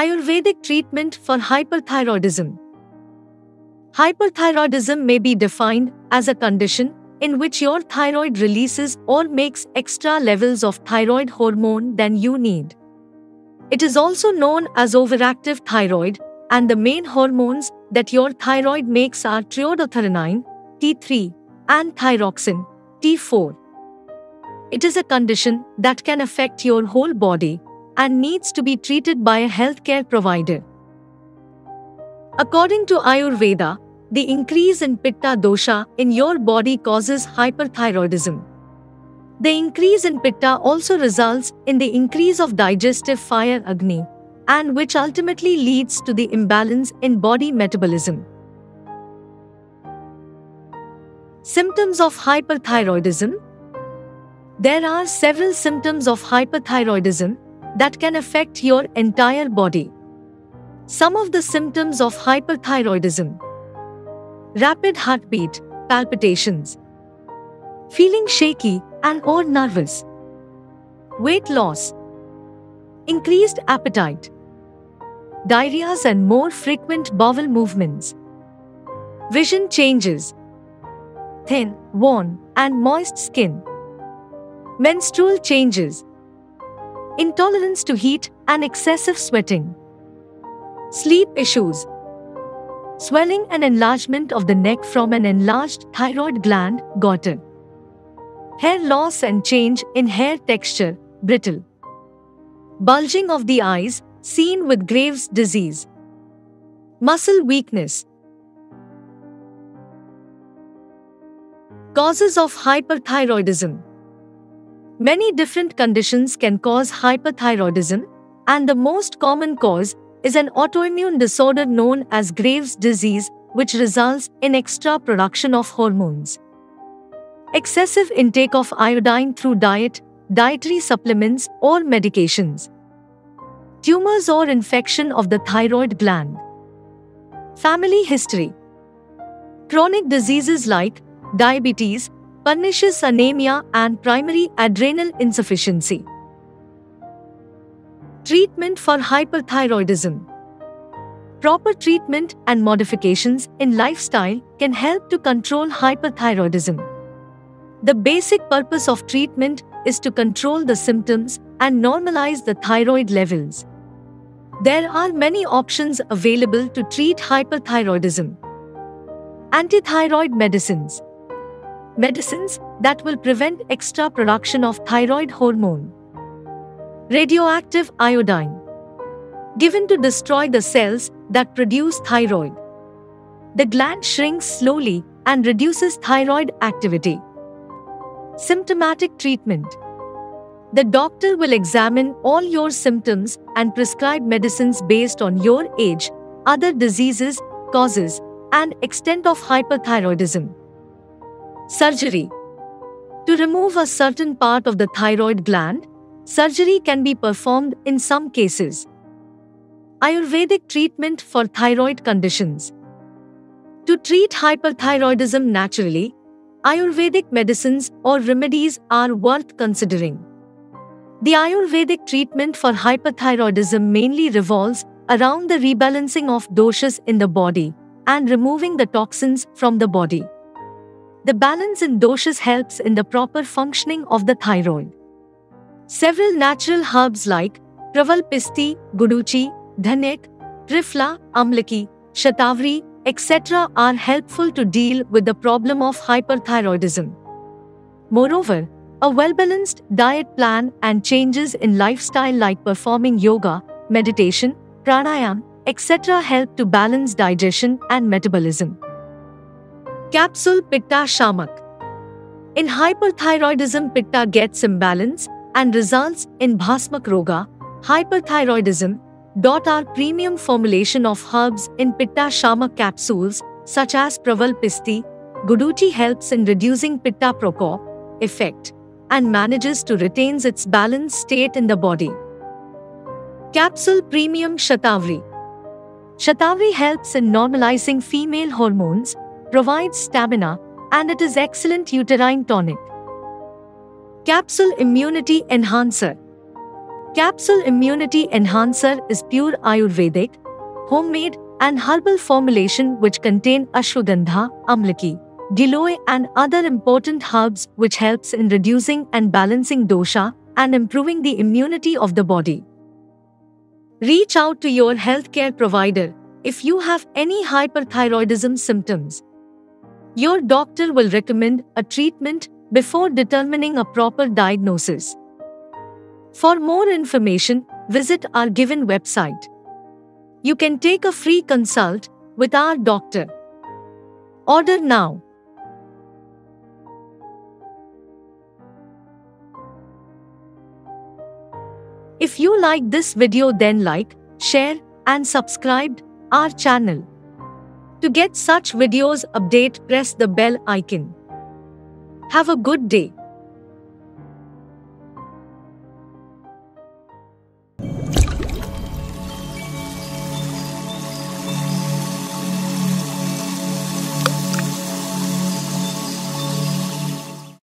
Ayurvedic treatment for hyperthyroidism. Hyperthyroidism may be defined as a condition in which your thyroid releases or makes extra levels of thyroid hormone than you need. It is also known as overactive thyroid, and the main hormones that your thyroid makes are triiodothyronine, T3, and thyroxine, T4. It is a condition that can affect your whole body and needs to be treated by a healthcare provider. According to Ayurveda, the increase in Pitta dosha in your body causes hyperthyroidism. The increase in Pitta also results in the increase of digestive fire Agni, and which ultimately leads to the imbalance in body metabolism. Symptoms of hyperthyroidism. There are several symptoms of hyperthyroidism that can affect your entire body. Some of the symptoms of hyperthyroidism: rapid heartbeat, palpitations, feeling shaky and/or nervous, weight loss, increased appetite, diarrheas and more frequent bowel movements, vision changes, thin, worn, and moist skin, menstrual changes, intolerance to heat and excessive sweating, sleep issues, swelling and enlargement of the neck from an enlarged thyroid gland, goiter, hair loss and change in hair texture, brittle, bulging of the eyes, seen with Graves' disease, muscle weakness. Causes of hyperthyroidism. Many different conditions can cause hyperthyroidism, and the most common cause is an autoimmune disorder known as Graves' disease, which results in extra production of hormones. Excessive intake of iodine through diet, dietary supplements, or medications. Tumors or infection of the thyroid gland. Family history. Chronic diseases like diabetes, pernicious anemia, and primary adrenal insufficiency. Treatment for hyperthyroidism. Proper treatment and modifications in lifestyle can help to control hyperthyroidism. The basic purpose of treatment is to control the symptoms and normalize the thyroid levels. There are many options available to treat hyperthyroidism. Antithyroid medicines. Medicines that will prevent extra production of thyroid hormone. Radioactive iodine, given to destroy the cells that produce thyroid. The gland shrinks slowly and reduces thyroid activity. Symptomatic treatment. The doctor will examine all your symptoms and prescribe medicines based on your age, other diseases, causes, and extent of hyperthyroidism. Surgery. To remove a certain part of the thyroid gland, surgery can be performed in some cases. Ayurvedic treatment for thyroid conditions. To treat hyperthyroidism naturally, Ayurvedic medicines or remedies are worth considering. The Ayurvedic treatment for hyperthyroidism mainly revolves around the rebalancing of doshas in the body and removing the toxins from the body. The balance in doshas helps in the proper functioning of the thyroid. Several natural herbs like Pravalpisti, Guduchi, Dhanek, Trifla, Amlaki, Shatavari, etc. are helpful to deal with the problem of hyperthyroidism. Moreover, a well-balanced diet plan and changes in lifestyle like performing yoga, meditation, pranayam, etc. help to balance digestion and metabolism. Capsule Pitta Shamak. In hyperthyroidism, Pitta gets imbalance and results in Bhasmak Roga, hyperthyroidism. Our premium formulation of herbs in Pitta Shamak capsules such as Pravalpisti, Guduchi helps in reducing Pitta Prokop effect and manages to retain its balanced state in the body. Capsule Premium Shatavari. Shatavari helps in normalizing female hormones, provides stamina, and it is excellent uterine tonic. Capsule Immunity Enhancer. Capsule Immunity Enhancer is pure Ayurvedic, homemade, and herbal formulation which contain ashwagandha, amlaki, giloy and other important herbs which helps in reducing and balancing dosha and improving the immunity of the body. Reach out to your healthcare provider if you have any hyperthyroidism symptoms. Your doctor will recommend a treatment before determining a proper diagnosis. For more information, visit our given website. You can take a free consult with our doctor. Order now. If you like this video, then like, share, and subscribe our channel. To get such videos update, press the bell icon. Have a good day.